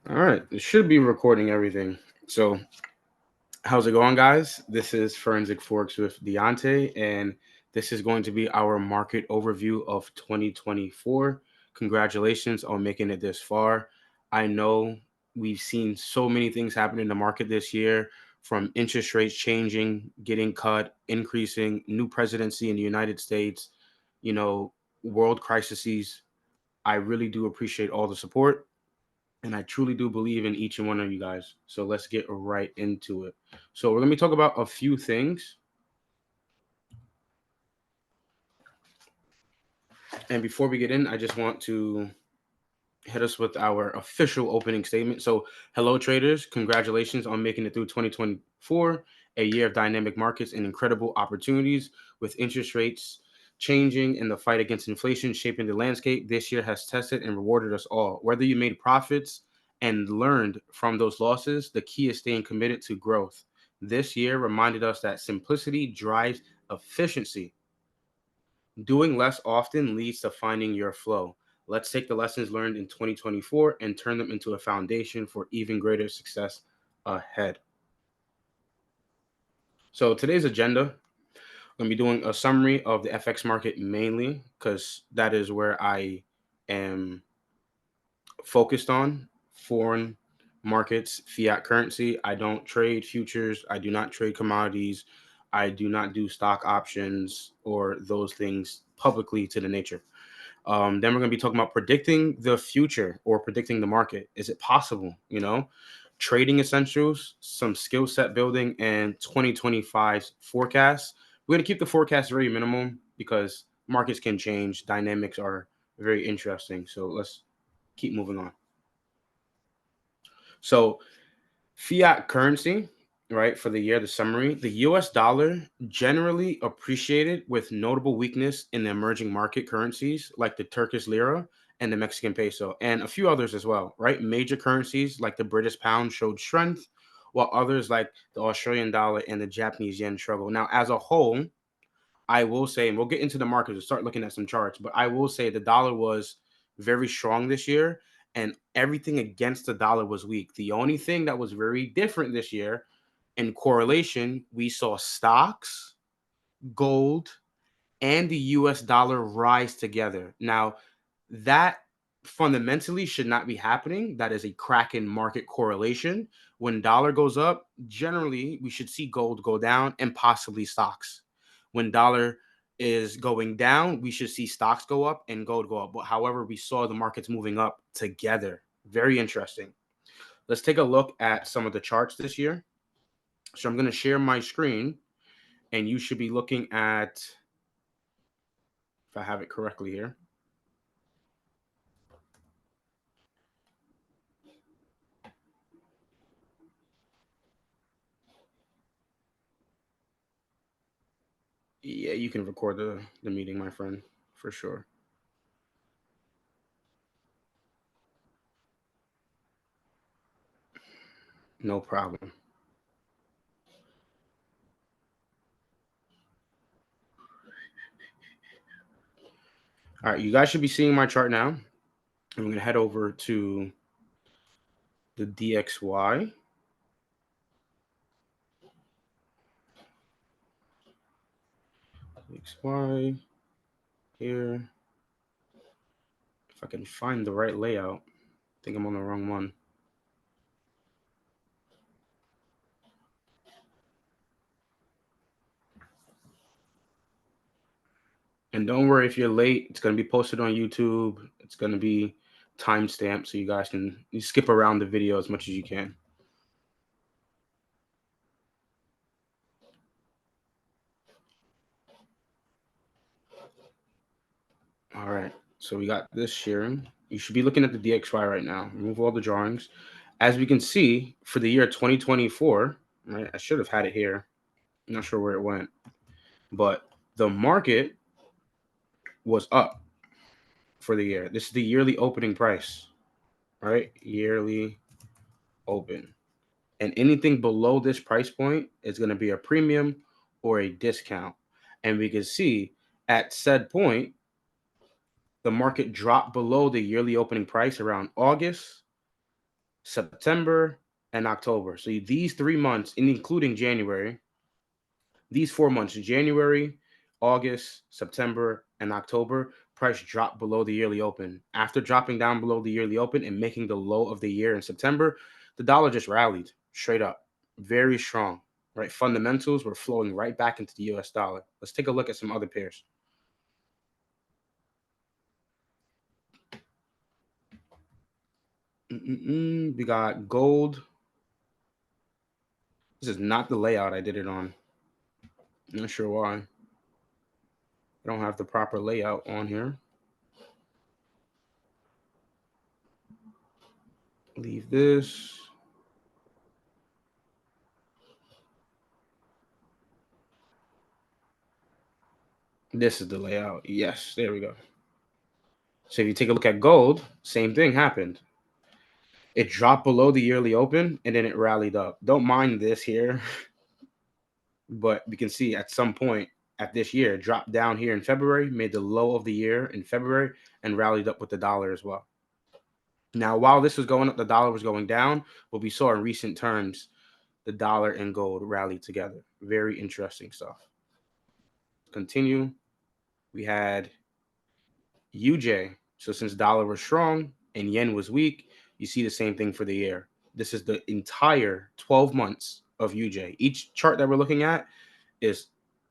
All right, it should be recording everything. So, how's it going, guys? This is Forensic Forex with Deontay, and this is going to be our market overview of 2024. Congratulations on making it this far. I know we've seen so many things happen in the market this year, from interest rates changing, getting cut, increasing, new presidency in the United States, you know, world crises. I really do appreciate all the support. And I truly do believe in each and one of you guys. So let's get right into it. So we're going to be talking about a few things. And before we get in, I just want to hit us with our official opening statement. So, hello, traders. Congratulations on making it through 2024, a year of dynamic markets and incredible opportunities with interest rates changing and the fight against inflation shaping the landscape. This year has tested and rewarded us all. Whether you made profits and learned from those losses, the key is staying committed to growth. This year reminded us that simplicity drives efficiency. Doing less often leads to finding your flow. Let's take the lessons learned in 2024 and turn them into a foundation for even greater success ahead. So, today's agenda, I'm going to be doing a summary of the FX market mainly because that is where I am focused on foreign markets, fiat currency. I don't trade futures. I do not trade commodities. I do not do stock options or those things publicly to the nature. Then we're going to be talking about predicting the future or predicting the market. Is it possible? Trading essentials, some skill set building, and 2025's forecast. We're going to keep the forecast very minimal because markets can change. Dynamics are very interesting. So let's keep moving on. So, fiat currency, right, for the year, the summary, the US dollar generally appreciated with notable weakness in the emerging market currencies like the Turkish lira and the Mexican peso, and a few others as well, right? Major currencies like the British pound showed strength, while others like the Australian dollar and the Japanese yen struggle. Now, as a whole, I will say, and we'll get into the markets and start looking at some charts, but I will say the dollar was very strong this year and everything against the dollar was weak. The only thing that was very different this year in correlation, we saw stocks, gold, and the US dollar rise together. Now, that fundamentally should not be happening. That is a crack in market correlation. When dollar goes up, generally we should see gold go down and possibly stocks. When dollar is going down, we should see stocks go up and gold go up. But however, we saw the markets moving up together. Very interesting. Let's take a look at some of the charts this year. So I'm going to share my screen and you should be looking at, if I have it correctly here. Yeah, you can record the meeting, my friend, for sure. No problem. All right, you guys should be seeing my chart now. I'm going to head over to the DXY. DXY here. If I can find the right layout. I think I'm on the wrong one. And don't worry if you're late. It's going to be posted on YouTube. It's going to be timestamped so you guys can skip around the video as much as you can. All right. So we got this sharing. You should be looking at the DXY right now. Remove all the drawings. As we can see, for the year 2024, right? I should have had it here. I'm not sure where it went. But the market was up for the year. This is the yearly opening price, right? Yearly open. And anything below this price point is going to be a premium or a discount. And we can see at said point, the market dropped below the yearly opening price around August, September, and October. So these 3 months, including January, these 4 months, January, August, September, and October, price dropped below the yearly open. After dropping down below the yearly open and making the low of the year in September, the dollar just rallied straight up. Very strong, right? Fundamentals were flowing right back into the US dollar. Let's take a look at some other pairs. We got gold. This is not the layout I did it on. Not sure why. I don't have the proper layout on here. Leave this. This is the layout. Yes, there we go. So if you take a look at gold, same thing happened. It dropped below the yearly open and then it rallied up. Don't mind this here, but we can see at some point at this year, it dropped down here in February, made the low of the year in February, and rallied up with the dollar as well. Now, while this was going up, the dollar was going down, but we saw in recent terms, the dollar and gold rallied together. Very interesting stuff. Continue. We had UJ. So since dollar was strong and yen was weak, you see the same thing for the year. This is the entire 12 months of UJ. Each chart that we're looking at is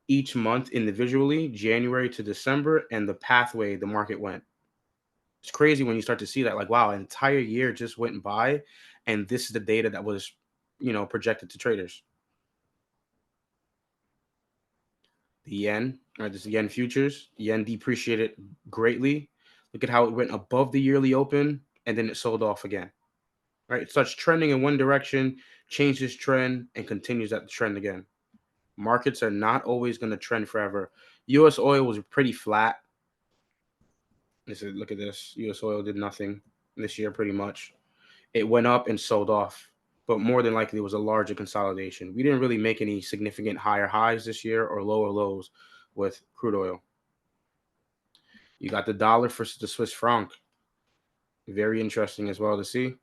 each month individually, January to December, and the pathway the market went. It's crazy when you start to see that, like, wow, an entire year just went by, and this is the data that was, projected to traders. The yen, right? This is yen futures. Yen depreciated greatly. Look at how it went above the yearly open, and then it sold off again. Right? It starts trending in one direction, changes trend, and continues that trend again. Markets are not always going to trend forever. U.S. oil was pretty flat. Look at this. U.S. oil did nothing this year, pretty much. It went up and sold off, but more than likely it was a larger consolidation. We didn't really make any significant higher highs this year or lower lows with crude oil. You got the dollar versus the Swiss franc. Very interesting as well to see.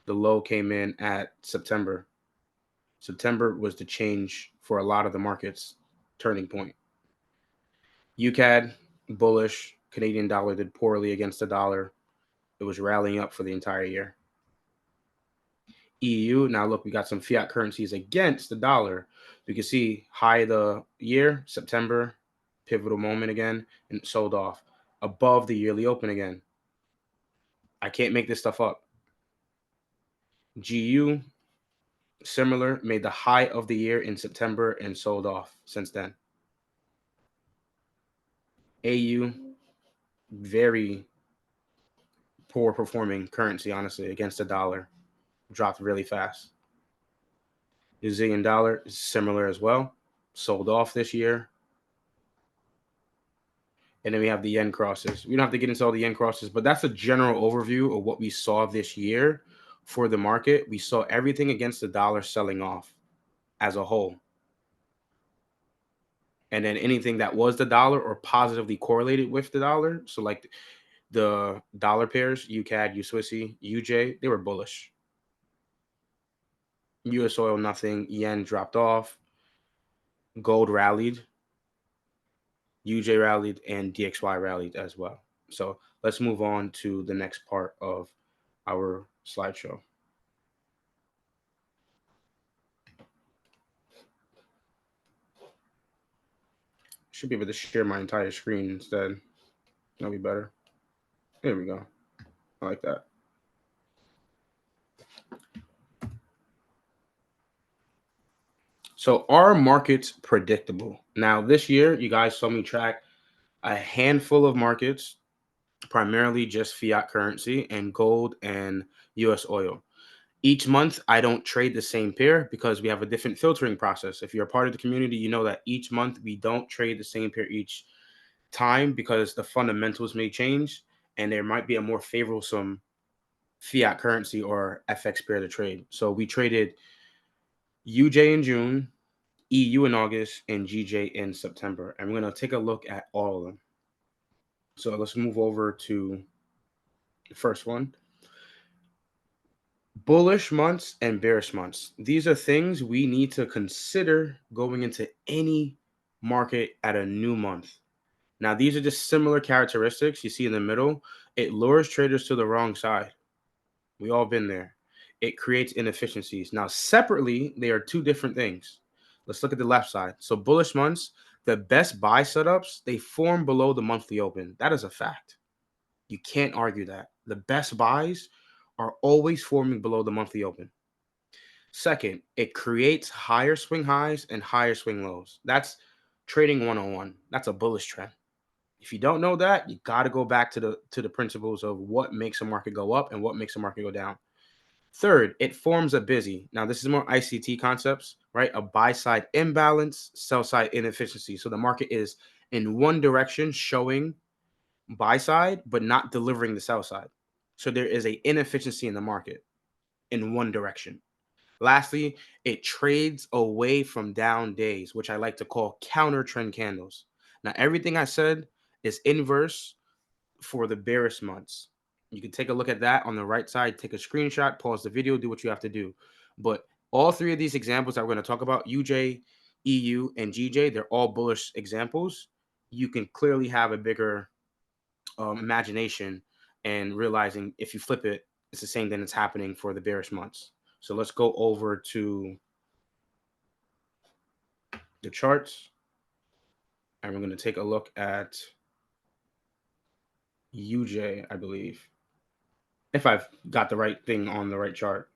The low came in at September. September was the change for a lot of the markets, turning point. UCAD, bullish. Canadian dollar did poorly against the dollar. It was rallying up for the entire year. EU, now look, we got some fiat currencies against the dollar. You can see high of the year, September, pivotal moment again, and sold off above the yearly open again. I can't make this stuff up. GU, similar, made the high of the year in September and sold off since then. AU, very poor performing currency, honestly, against the dollar. Dropped really fast. New Zealand dollar is similar as well. Sold off this year. And then we have the yen crosses. We don't have to get into all the yen crosses, but that's a general overview of what we saw this year for the market. We saw everything against the dollar selling off as a whole. And then anything that was the dollar or positively correlated with the dollar. So like the dollar pairs, UCAD, USWISSy, UJ, they were bullish. US oil, nothing. Yen dropped off. Gold rallied. UJ rallied and DXY rallied as well. So let's move on to the next part of our slideshow. Should be able to share my entire screen instead. That'll be better. There we go. I like that. So are markets predictable? Now, this year, you guys saw me track a handful of markets, primarily just fiat currency and gold and US oil. Each month, I don't trade the same pair because we have a different filtering process. If you're a part of the community, you know that each month we don't trade the same pair each time because the fundamentals may change and there might be a more favorable fiat currency or FX pair to trade. So we traded UJ in June, EU in August, and GJ in September. And we're going to take a look at all of them. So let's move over to the first one. Bullish months and bearish months. These are things we need to consider going into any market at a new month. Now, these are just similar characteristics you see in the middle. It lures traders to the wrong side. We all been there. It creates inefficiencies. Now, separately, they are two different things. Let's look at the left side. So, bullish months, the best buy setups, they form below the monthly open. That is a fact. You can't argue that. The best buys are always forming below the monthly open. Second, it creates higher swing highs and higher swing lows. That's trading 101. That's a bullish trend. If you don't know that, you got to go back to the principles of what makes a market go up and what makes a market go down. Third, it forms a busy. Now, this is more ICT concepts, right? A buy side imbalance, sell side inefficiency. So the market is in one direction showing buy side, but not delivering the sell side. So there is a inefficiency in the market in one direction. Lastly, it trades away from down days, which I like to call counter trend candles. Now, everything I said is inverse for the bearish months. You can take a look at that on the right side, take a screenshot, pause the video, do what you have to do. But all three of these examples that we're going to talk about, UJ, EU, and GJ, they're all bullish examples. You can clearly have a bigger imagination and realizing if you flip it, it's the same thing that's happening for the bearish months. So let's go over to the charts and we're going to take a look at UJ, I believe, if I've got the right thing on the right chart.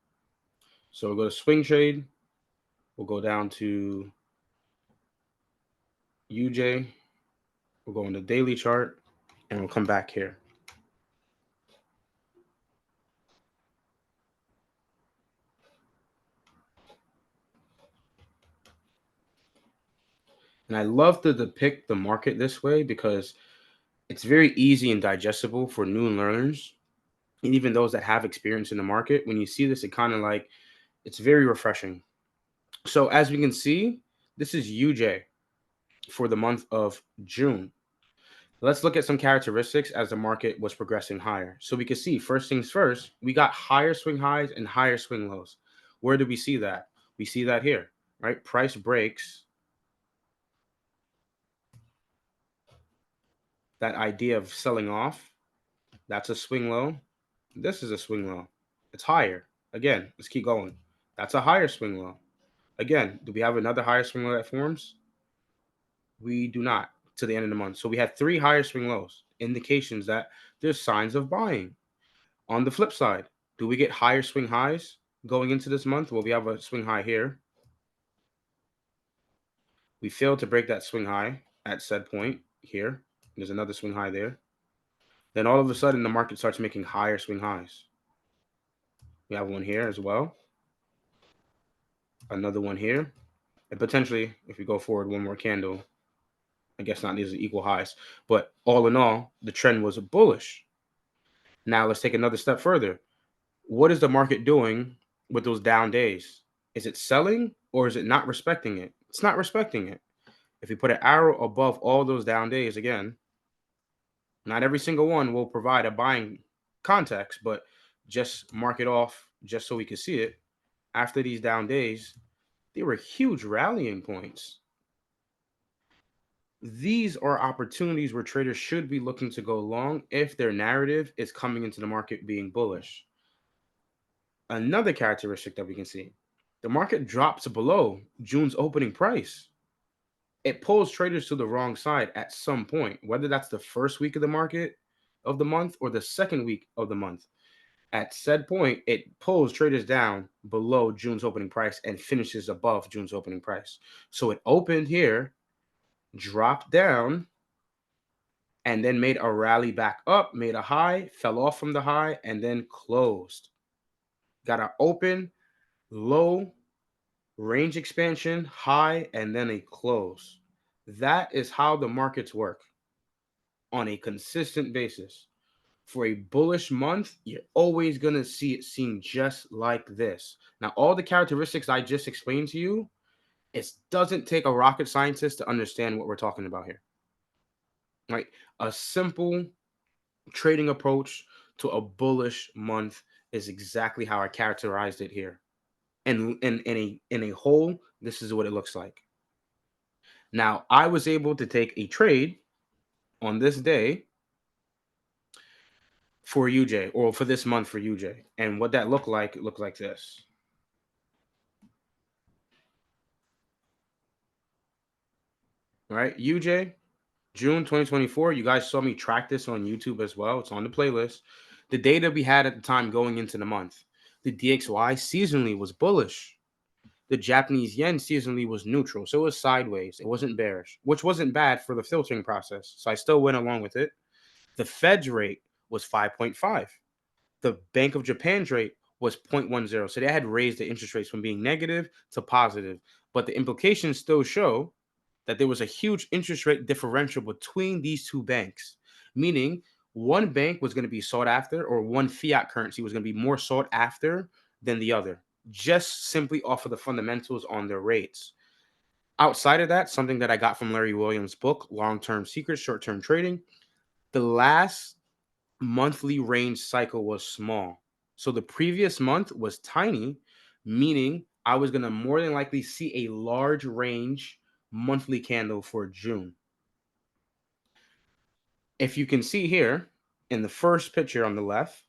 So we'll go to swing trade. We'll go down to UJ. We'll go on the daily chart and we'll come back here. And I love to depict the market this way because it's very easy and digestible for new learners and even those that have experience in the market. When you see this, it kind of like, it's very refreshing. So as we can see, this is UJ for the month of June. Let's look at some characteristics as the market was progressing higher. So we can see, first things first, we got higher swing highs and higher swing lows. Where do we see that? We see that here, right? Price breaks that idea of selling off. That's a swing low. This is a swing low. It's higher. Again, let's keep going. That's a higher swing low. Again, do we have another higher swing low that forms? We do not to the end of the month. So we had three higher swing lows, indications that there's signs of buying. On the flip side, do we get higher swing highs going into this month? Well, we have a swing high here. We failed to break that swing high at said point here. There's another swing high there. Then all of a sudden, the market starts making higher swing highs. We have one here as well. Another one here. And potentially, if we go forward one more candle, I guess not these are equal highs. But all in all, the trend was bullish. Now let's take another step further. What is the market doing with those down days? Is it selling or is it not respecting it? It's not respecting it. If you put an arrow above all those down days, again, not every single one will provide a buying context, but just mark it off just so we can see it. After these down days, they were huge rallying points. These are opportunities where traders should be looking to go long if their narrative is coming into the market being bullish. Another characteristic that we can see, the market drops below June's opening price. It pulls traders to the wrong side at some point, whether that's the first week of the market of the month or the second week of the month. At said point, it pulls traders down below June's opening price and finishes above June's opening price. So it opened here, dropped down, and then made a rally back up, made a high, fell off from the high, and then closed. Got an open, low, range expansion, high, and then a close. That is how the markets work on a consistent basis. For a bullish month, you're always going to see it seem just like this. Now, all the characteristics I just explained to you, it doesn't take a rocket scientist to understand what we're talking about here. Right? A simple trading approach to a bullish month is exactly how I characterized it here. And in a whole, this is what it looks like. Now, I was able to take a trade on this day for UJ, or for this month for UJ. And what that looked like, it looked like this. Right? UJ, June 2024. You guys saw me track this on YouTube as well. It's on the playlist. The data we had at the time going into the month. The DXY seasonally was bullish. The Japanese yen seasonally was neutral. So it was sideways. It wasn't bearish, which wasn't bad for the filtering process. So I still went along with it. The Fed's rate was 5.5. The Bank of Japan's rate was 0.10. So they had raised the interest rates from being negative to positive. But the implications still show that there was a huge interest rate differential between these two banks, meaning one bank was going to be sought after, or one fiat currency was going to be more sought after than the other, just simply off of the fundamentals on their rates. Outside of that, something that I got from Larry Williams' book, Long Term Secrets, Short Term Trading, the last monthly range cycle was small. So the previous month was tiny, meaning I was going to more than likely see a large range monthly candle for June. If you can see here in the first picture on the left,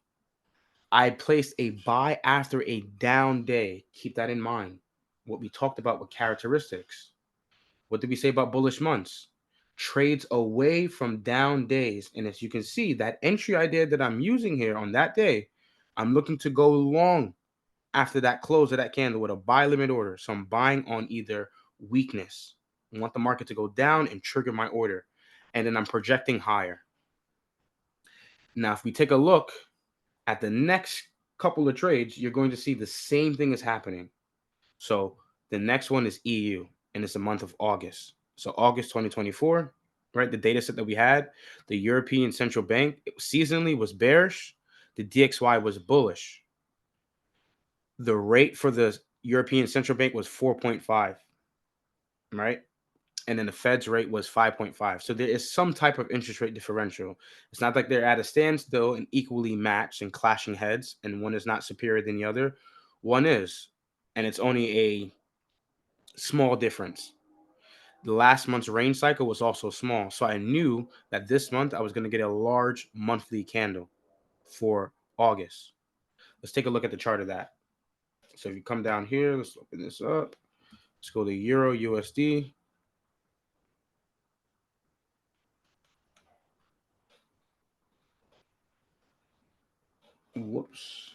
I placed a buy after a down day. Keep that in mind. What we talked about with characteristics. What did we say about bullish months? Trades away from down days. And as you can see, that entry idea that I'm using here on that day, I'm looking to go long after that close of that candle with a buy limit order. So I'm buying on either weakness. I want the market to go down and trigger my order. And then I'm projecting higher. Now, if we take a look at the next couple of trades, you're going to see the same thing is happening. So the next one is EU, and it's the month of August. So August 2024, right? The data set that we had, the European Central Bank seasonally was bearish. The DXY was bullish. The rate for the European Central Bank was 4.5, right? And then the Fed's rate was 5.5. So there is some type of interest rate differential. It's not like they're at a standstill and equally matched and clashing heads, and one is not superior than the other. One is, and it's only a small difference. The last month's range cycle was also small. So I knew that this month I was going to get a large monthly candle for August. Let's take a look at the chart of that. So if you come down here, let's open this up. Let's go to Euro USD. Whoops.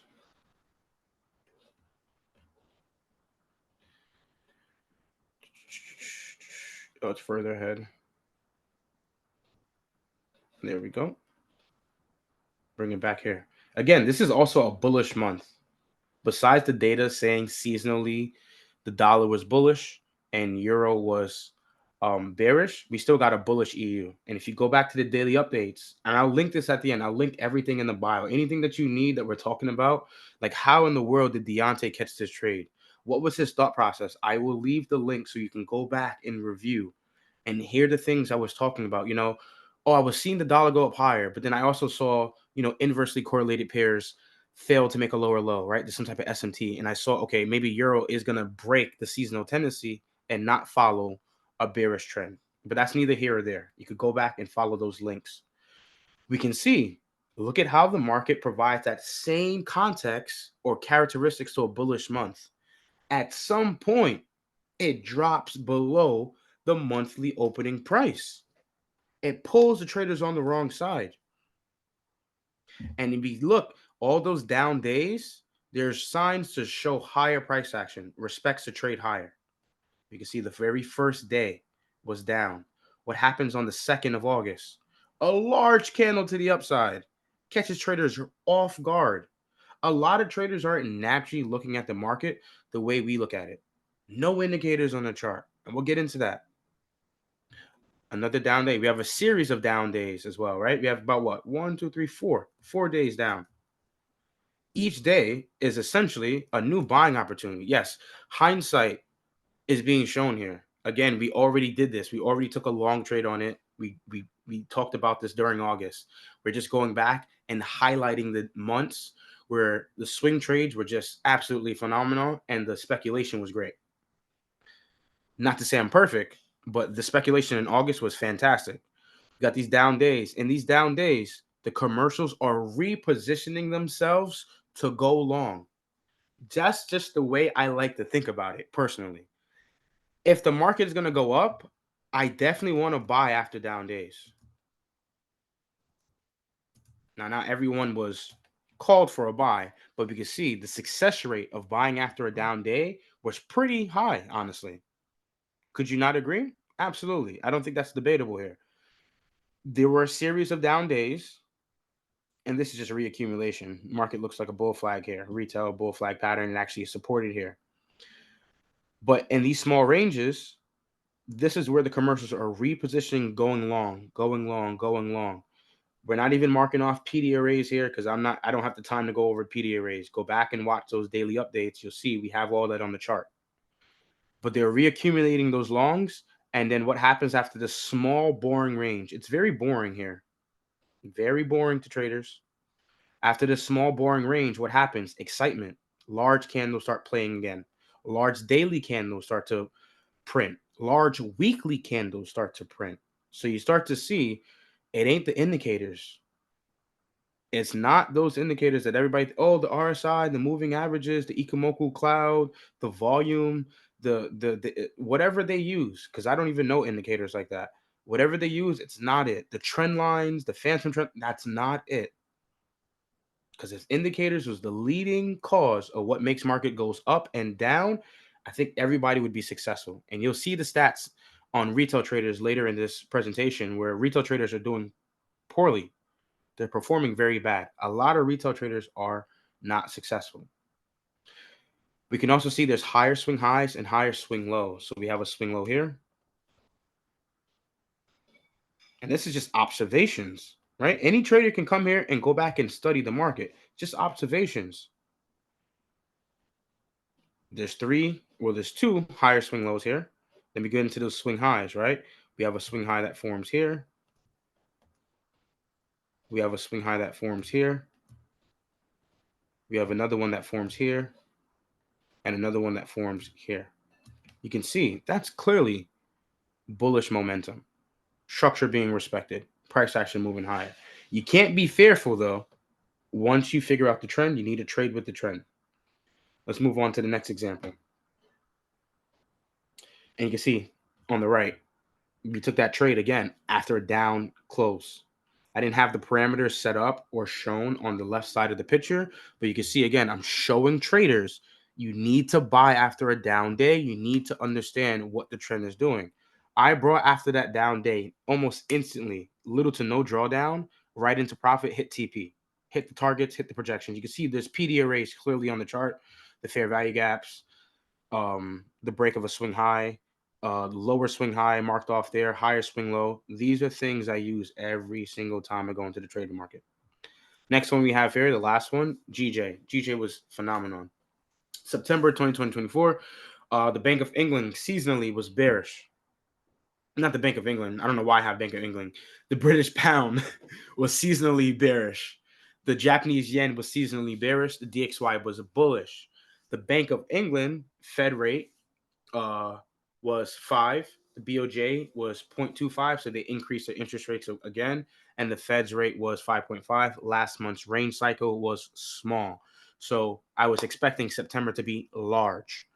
Oh, it's further ahead. There we go. Bring it back here. Again, this is also a bullish month. Besides the data saying seasonally the dollar was bullish and euro was bearish, we still got a bullish EU. And if you go back to the daily updates, and I'll link this at the end, I'll link everything in the bio, anything that you need that we're talking about, like how in the world did Deontay catch this trade? What was his thought process? I will leave the link so you can go back and review and hear the things I was talking about. Oh, I was seeing the dollar go up higher, but then I also saw, inversely correlated pairs fail to make a lower low, right? There's some type of SMT. And I saw, okay, maybe euro is going to break the seasonal tendency and not follow a bearish trend. But that's neither here or there. You could go back and follow those links. We can see, look at how the market provides that same context or characteristics to a bullish month. At some point, it drops below the monthly opening price. It pulls the traders on the wrong side. And if you look, all those down days, there's signs to show higher price action, respects to trade higher. You can see the very first day was down. What happens on the 2nd of August? A large candle to the upside catches traders off guard. A lot of traders aren't naturally looking at the market the way we look at it. No indicators on the chart. And we'll get into that. Another down day. We have a series of down days as well, right? We have about what? 1, 2, 3, 4. 4 days down. Each day is essentially a new buying opportunity. Yes, hindsight is being shown here. Again, we already did this. We already took a long trade on it. We talked about this during August. We're just going back and highlighting the months where the swing trades were just absolutely phenomenal and the speculation was great. Not to say I'm perfect, but the speculation in August was fantastic. You got these down days. In these down days, the commercials are repositioning themselves to go long. That's just the way I like to think about it personally. If the market is going to go up, I definitely want to buy after down days. Now, not everyone was called for a buy, but we can see the success rate of buying after a down day was pretty high, honestly. Could you not agree? Absolutely. I don't think that's debatable here. There were a series of down days, and this is just a reaccumulation. Market looks like a bull flag here, retail bull flag pattern, and actually supported here. But in these small ranges, this is where the commercials are repositioning, going long, going long, going long. We're not even marking off PD arrays here because I don't have the time to go over PD arrays. Go back and watch those daily updates. You'll see we have all that on the chart. But they're reaccumulating those longs. And then what happens after the small, boring range? It's very boring here. Very boring to traders. After this small, boring range, what happens? Excitement. Large candles start playing again. Large daily candles start to print. Large weekly candles start to print. So you start to see it ain't the indicators. It's not those indicators that everybody, oh, the RSI, the moving averages, the Ikomoku cloud, the volume, the whatever they use, because I don't even know indicators like that. Whatever they use, it's not it. The trend lines, the phantom trend, that's not it. Because if indicators was the leading cause of what makes market goes up and down, I think everybody would be successful. And you'll see the stats on retail traders later in this presentation where retail traders are doing poorly. They're performing very bad. A lot of retail traders are not successful. We can also see there's higher swing highs and higher swing lows. So we have a swing low here. And this is just observations, right? Any trader can come here and go back and study the market. Just observations. There's two higher swing lows here. Then we get into those swing highs, right? We have a swing high that forms here. We have a swing high that forms here. We have another one that forms here. And another one that forms here. You can see that's clearly bullish momentum. Structure being respected. Price action moving higher. You can't be fearful, though. Once you figure out the trend, you need to trade with the trend. Let's move on to the next example. And you can see on the right, we took that trade again after a down close. I didn't have the parameters set up or shown on the left side of the picture, but you can see again, I'm showing traders you need to buy after a down day. You need to understand what the trend is doing. I brought after that down day almost instantly, little to no drawdown, right into profit, hit TP, hit the targets, hit the projections. You can see there's PD arrays clearly on the chart, the fair value gaps, the break of a swing high, lower swing high marked off there, higher swing low. These are things I use every single time I go into the trading market. Next one we have here, the last one, GJ. GJ was phenomenal. September 2024, the Bank of England seasonally was bearish. Not the Bank of England. I don't know why I have Bank of England. The British pound was seasonally bearish. The Japanese yen was seasonally bearish. The DXY was bullish. The Bank of England Fed rate was 5. The BOJ was 0.25, so they increased their interest rates again. And the Fed's rate was 5.5. Last month's range cycle was small. So I was expecting September to be large.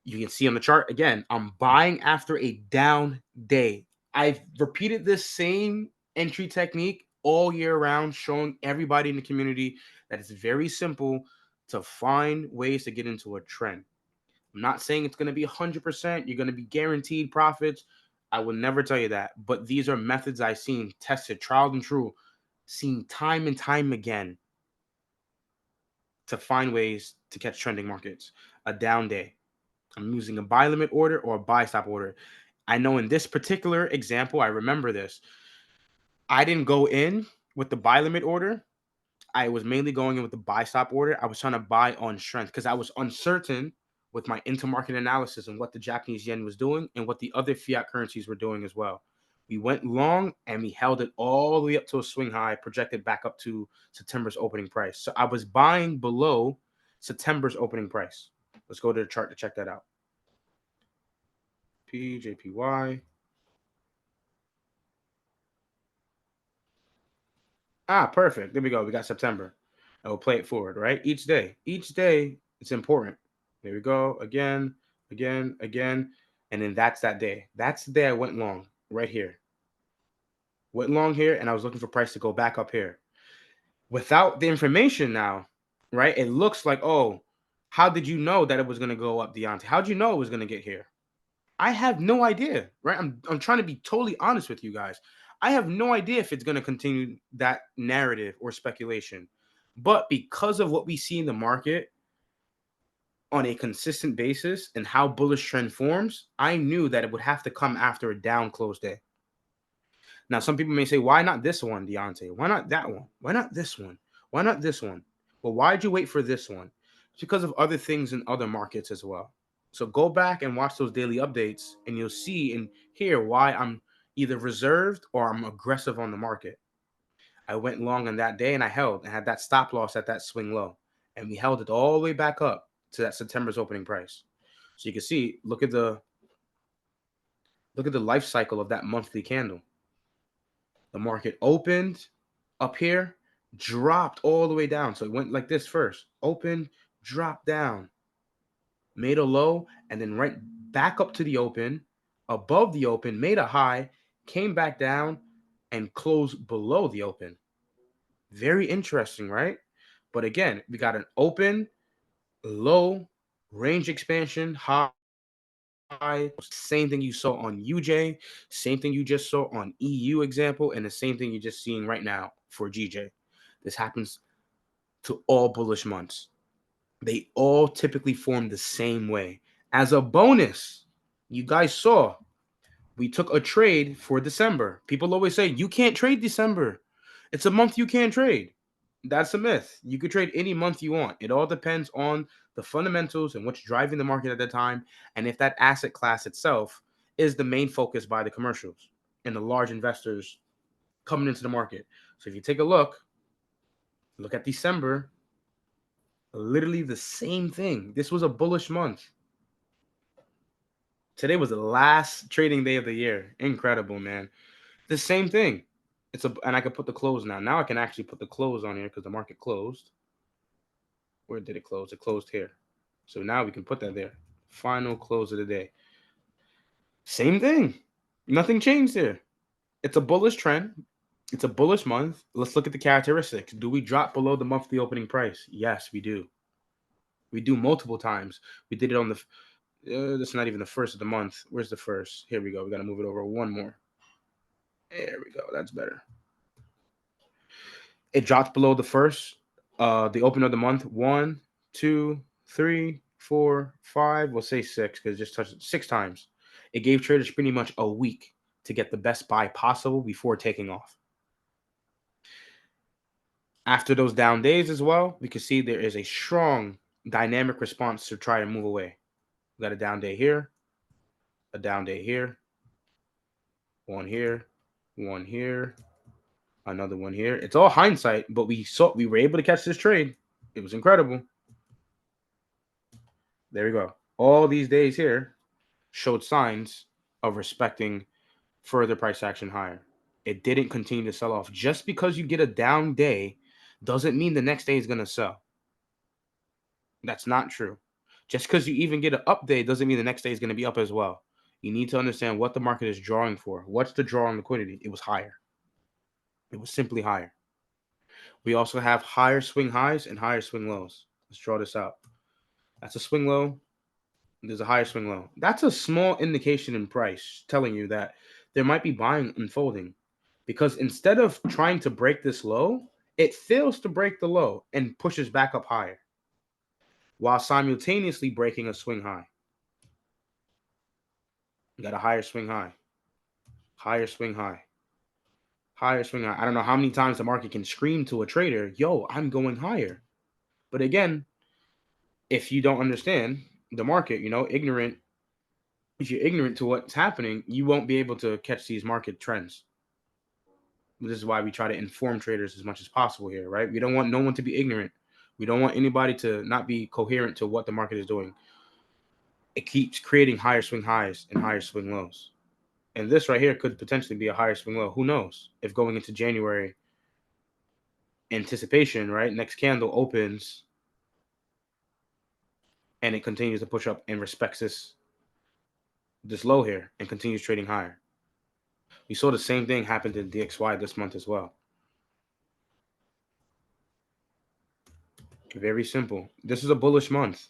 You can see on the chart again, I'm buying after a down day. I've repeated this same entry technique all year round, showing everybody in the community that it's very simple to find ways to get into a trend. I'm not saying it's going to be 100%. You're going to be guaranteed profits. I will never tell you that. But these are methods I've seen tested, trial and true, seen time and time again to find ways to catch trending markets. A down day. I'm using a buy limit order or a buy stop order. I know in this particular example, I remember this. I didn't go in with the buy limit order. I was mainly going in with the buy stop order. I was trying to buy on strength because I was uncertain with my intermarket analysis and what the Japanese yen was doing and what the other fiat currencies were doing as well. We went long and we held it all the way up to a swing high, projected back up to September's opening price. So I was buying below September's opening price. Let's go to the chart to check that out. PJPY. Perfect. There we go. We got September. And we'll play it forward, right? Each day. Each day, it's important. There we go. Again, again, again. And then that's that day. That's the day I went long right here. Went long here, and I was looking for price to go back up here. Without the information now, right? It looks like, oh, how did you know that it was going to go up, Deontay? How did you know it was going to get here? I have no idea, right? I'm trying to be totally honest with you guys. I have no idea if it's going to continue that narrative or speculation. But because of what we see in the market on a consistent basis and how bullish trend forms, I knew that it would have to come after a down close day. Now, some people may say, why not this one, Deontay? Why not that one? Why not this one? Why not this one? Well, why'd you wait for this one? It's because of other things in other markets as well. So go back and watch those daily updates, and you'll see and hear why I'm either reserved or I'm aggressive on the market. I went long on that day and I held and had that stop loss at that swing low. And we held it all the way back up to that September's opening price. So you can see, look at the life cycle of that monthly candle. The market opened up here, dropped all the way down. So it went like this first. Opened, dropped down, made a low, and then right back up to the open, above the open, made a high, came back down, and closed below the open. Very interesting, right? But again, we got an open, low, range expansion, high. Same thing you saw on UJ, same thing you just saw on EU example, and the same thing you're just seeing right now for GJ. This happens to all bullish months. They all typically form the same way. As a bonus, you guys saw we took a trade for December. People always say you can't trade December. It's a month you can't trade. That's a myth. You could trade any month you want. It all depends on the fundamentals and what's driving the market at the time, and if that asset class itself is the main focus by the commercials and the large investors coming into the market. So if you take a look at December, literally the same thing. This was a bullish month. Today was the last trading day of the year. Incredible, man. The same thing. And I can put the close now. Now I can actually put the close on here because the market closed. Where did it close? It closed here. So now we can put that there. Final close of the day. Same thing. Nothing changed here. It's a bullish trend. It's a bullish month. Let's look at the characteristics. Do we drop below the monthly opening price? Yes, we do. We do multiple times. We did it on the that's not even the first of the month. Where's the first? Here we go. We got to move it over one more. There we go. That's better. It dropped below the first, the open of the month. 1, 2, 3, 4, 5. We'll say 6 because it just touched it 6 times. It gave traders pretty much a week to get the best buy possible before taking off. After those down days as well, we can see there is a strong dynamic response to try to move away. We got a down day here, a down day here, one here, another one here. It's all hindsight, but we were able to catch this trade. It was incredible. There we go. All these days here showed signs of respecting further price action higher. It didn't continue to sell off. Just because you get a down day doesn't mean the next day is going to sell. That's not true. Just because you even get an up day doesn't mean the next day is going to be up as well. You need to understand what the market is drawing for. What's the draw on liquidity? It was higher. It was simply higher. We also have higher swing highs and higher swing lows. Let's draw this out. That's a swing low. There's a higher swing low. That's a small indication in price telling you that there might be buying unfolding, because instead of trying to break this low, it fails to break the low and pushes back up higher while simultaneously breaking a swing high. You got a higher swing high, higher swing high, higher swing high. I don't know how many times the market can scream to a trader, yo, I'm going higher. But again, if you don't understand the market, ignorant If you're ignorant to what's happening, you won't be able to catch these market trends. This is why we try to inform traders as much as possible here, right? We don't want no one to be ignorant. We don't want anybody to not be coherent to what the market is doing. It keeps creating higher swing highs and higher swing lows. And this right here could potentially be a higher swing low. Who knows? If going into January, anticipation, right? Next candle opens and it continues to push up and respects this low here and continues trading higher. We saw the same thing happen to DXY this month as well. Very simple. This is a bullish month.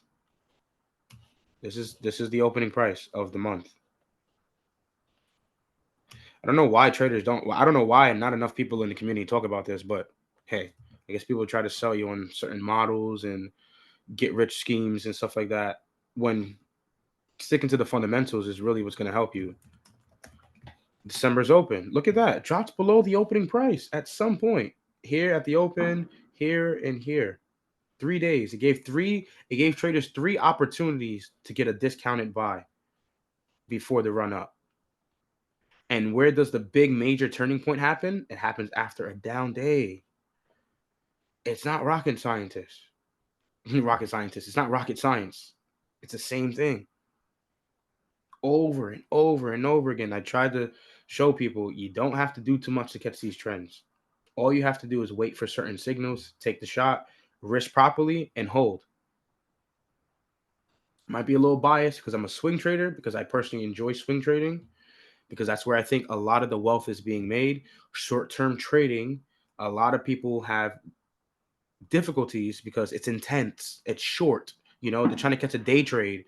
This is the opening price of the month. I don't know why traders don't. I don't know why not enough people in the community talk about this, but hey, I guess people try to sell you on certain models and get rich schemes and stuff like that. When sticking to the fundamentals is really what's going to help you. December's open. Look at that. It dropped below the opening price at some point. Here at the open, here and here. 3 days. It gave traders 3 opportunities to get a discounted buy before the run up. And where does the big major turning point happen? It happens after a down day. It's not rocket scientists. Rocket scientists. It's not rocket science. It's the same thing. Over and over and over again. I tried to show people you don't have to do too much to catch these trends. All you have to do is wait for certain signals, take the shot, risk properly, and hold. Might be a little biased because I'm a swing trader, because I personally enjoy swing trading, because that's where I think a lot of the wealth is being made. Short-term trading, a lot of people have difficulties because it's intense, it's short. They're trying to catch a day trade,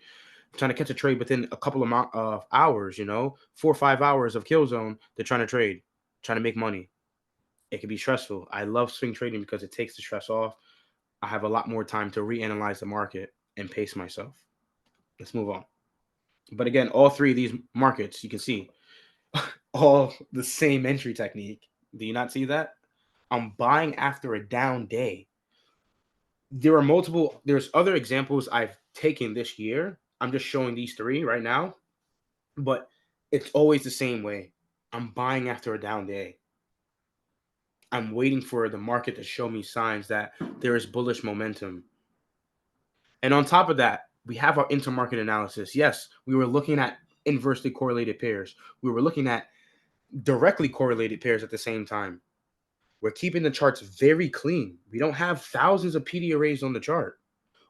trying to catch a trade within a couple of hours. 4 or 5 hours of kill zone. They're trying to trade, trying to make money. It can be stressful. I love swing trading because it takes the stress off. I have a lot more time to reanalyze the market and pace myself. Let's move on. But again, all three of these markets, you can see all the same entry technique. Do you not see that? I'm buying after a down day. There's other examples I've taken this year. I'm just showing these three right now, but it's always the same way. I'm buying after a down day. I'm waiting for the market to show me signs that there is bullish momentum. And on top of that, we have our intermarket analysis. Yes, we were looking at inversely correlated pairs. We were looking at directly correlated pairs at the same time. We're keeping the charts very clean. We don't have thousands of PD arrays on the chart.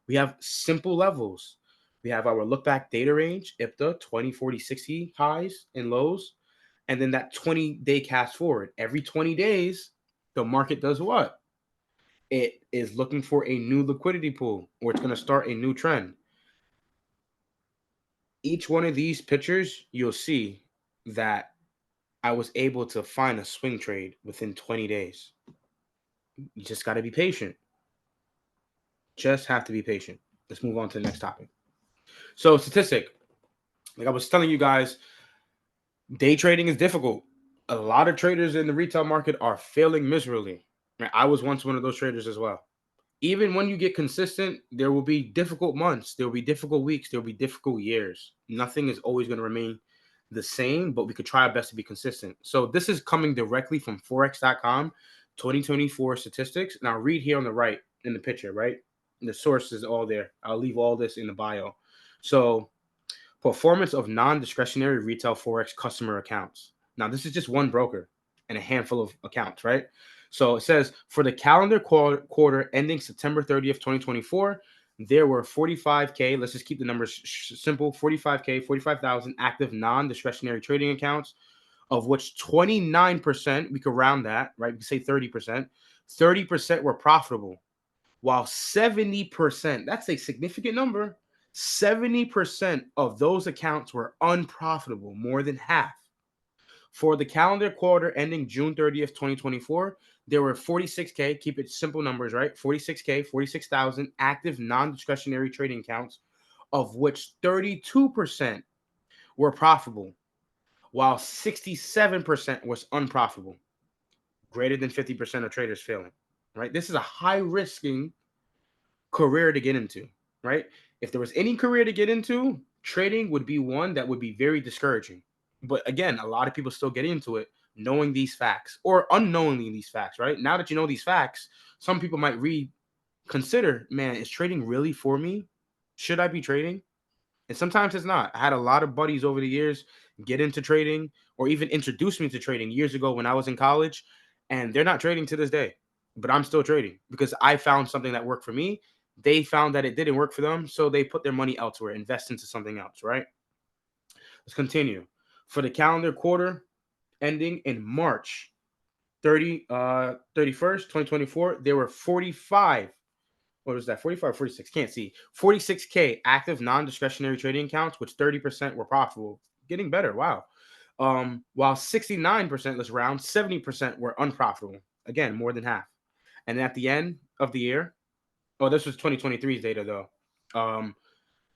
We have simple levels. We have our look back data range, IPDA, 20, 40, 60 highs and lows, and then that 20-day cast forward. Every 20 days, the market does what? It is looking for a new liquidity pool, or it's going to start a new trend. Each one of these pictures, you'll see that I was able to find a swing trade within 20 days. You just got to be patient. Just have to be patient. Let's move on to the next topic. So, statistic. Like I was telling you guys, day trading is difficult. A lot of traders in the retail market are failing miserably. I was once one of those traders as well. Even when you get consistent, there will be difficult months, there will be difficult weeks, there will be difficult years. Nothing is always going to remain the same, but we could try our best to be consistent. So this is coming directly from Forex.com, 2024 statistics. Now read here on the right in the picture, right? The source is all there. I'll leave all this in the bio. So performance of non-discretionary retail Forex customer accounts. Now this is just one broker and a handful of accounts, right? So it says for the calendar quarter ending September 30th, 2024, there were 45K, let's just keep the numbers simple, 45K, 45,000 active non-discretionary trading accounts, of which 29%, we could round that, right? We could say 30%. 30% were profitable, while 70%, that's a significant number, 70% of those accounts were unprofitable, more than half. For the calendar quarter ending June 30th, 2024, there were 46K, keep it simple numbers, right? 46K, 46,000 active non-discretionary trading accounts, of which 32% were profitable, while 67% was unprofitable. Greater than 50% of traders failing, right? This is a high-risking career to get into, right? If there was any career to get into, Trading would be one that would be very discouraging. But again, a lot of people still get into it knowing these facts or unknowingly these facts, right? Now that you know these facts, some people might reconsider, man, is trading really for me? Should I be trading? And sometimes it's not. I had a lot of buddies over the years get into trading or even introduce me to trading years ago when I was in college, and they're not trading to this day. But I'm still trading because I found something that worked for me. They found that it didn't work for them, so they put their money elsewhere, invest into something else, right? Let's continue. For the calendar quarter ending in March 31st, 2024, there were 45, what was that, 45 or 46? Can't see. 46K active non-discretionary trading accounts, which 30% were profitable. Getting better. Wow. While 69%, let's round, 70% were unprofitable. Again, more than half. And at the end of the year, oh, this was 2023's data though.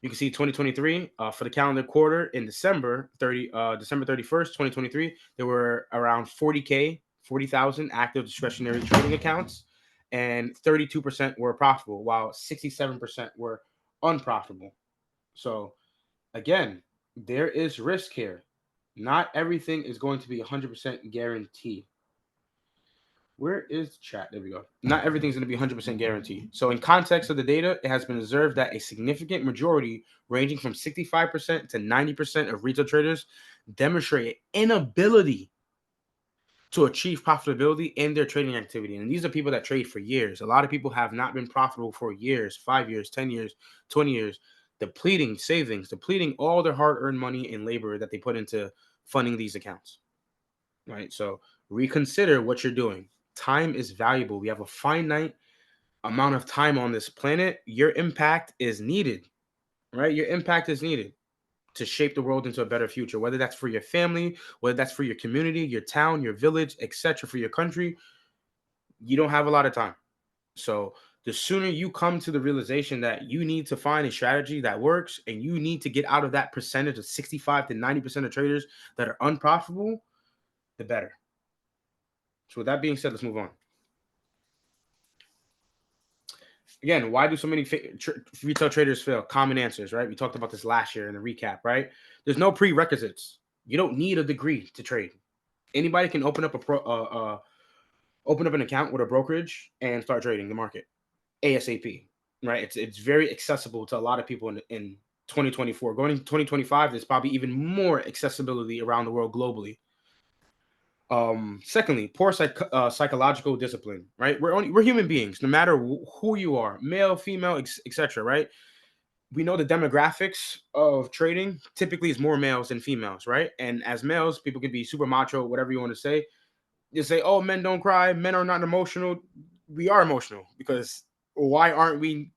You can see 2023 for the calendar quarter in December 31st, 2023, there were around 40,000 active discretionary trading accounts, and 32% were profitable, while 67% were unprofitable. So again, there is risk here. Not everything is going to be 100% guaranteed. Where is chat? There we go. Not everything's going to be 100% guaranteed. So, in context of the data, it has been observed that a significant majority, ranging from 65% to 90% of retail traders, demonstrate inability to achieve profitability in their trading activity. And these are people that trade for years. A lot of people have not been profitable for years, 5 years, 10 years, 20 years, depleting savings, depleting all their hard earned money and labor that they put into funding these accounts. Right. So, reconsider what you're doing. Time is valuable. We have a finite amount of time on this planet. Your impact is needed, right? Your impact is needed to shape the world into a better future, whether that's for your family, whether that's for your community, your town, your village, etc., for your country. You don't have a lot of time. So the sooner you come to the realization that you need to find a strategy that works and you need to get out of that percentage of 65 to 90% of traders that are unprofitable, the better. So with that being said, let's move on. Again, why do so many retail traders fail? Common answers, right? We talked about this last year in the recap, right? There's no prerequisites. You don't need a degree to trade. Anybody can open up open up an account with a brokerage and start trading the market ASAP, right? It's very accessible to a lot of people in 2024. Going into 2025, there's probably even more accessibility around the world globally. Secondly, poor psychological discipline, right? We're human beings, no matter who you are, male, female, etc. Right? We know the demographics of trading typically is more males than females, right? And as males, people can be super macho, whatever you want to say. You say, "Oh, men don't cry, men are not emotional." We are emotional because why aren't we